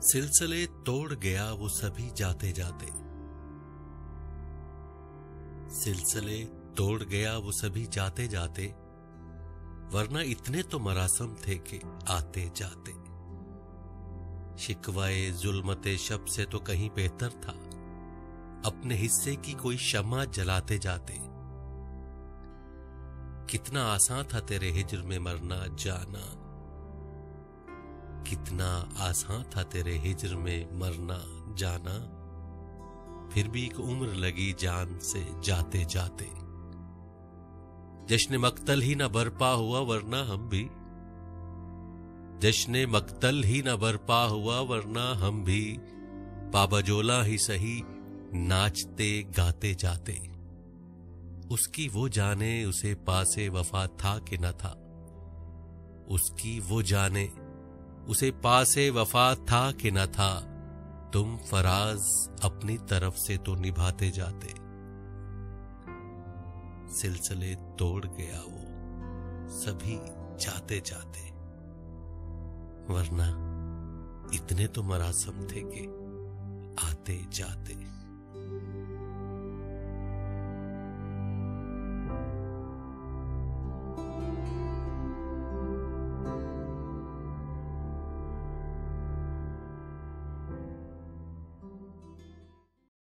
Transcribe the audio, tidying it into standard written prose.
सिलसिले तोड़ गया वो सभी जाते जाते। सिलसिले तोड़ गया वो सभी जाते जाते, वरना इतने तो मरासम थे कि आते जाते। शिकवाए जुल्मते शब से तो कहीं बेहतर था, अपने हिस्से की कोई शम्मा जलाते जाते। कितना आसान था तेरे हिज्र में मरना जाना, कितना आसान था तेरे हिज्र में मरना जाना। फिर भी एक उम्र लगी जान से जाते जाते। जश्न मक्तल ही न बरपा हुआ वरना हम भी, जश्न मक्तल ही न बरपा हुआ वरना हम भी पाबजोला ही सही नाचते गाते जाते। उसकी वो जाने उसे पासे वफा था कि न था, उसकी वो जाने उसे पासे वफा था कि न था। तुम फराज अपनी तरफ से तो निभाते जाते। सिलसिले तोड़ गया वो सभी जाते जाते, वरना इतने तो मरासम थे कि आते जाते।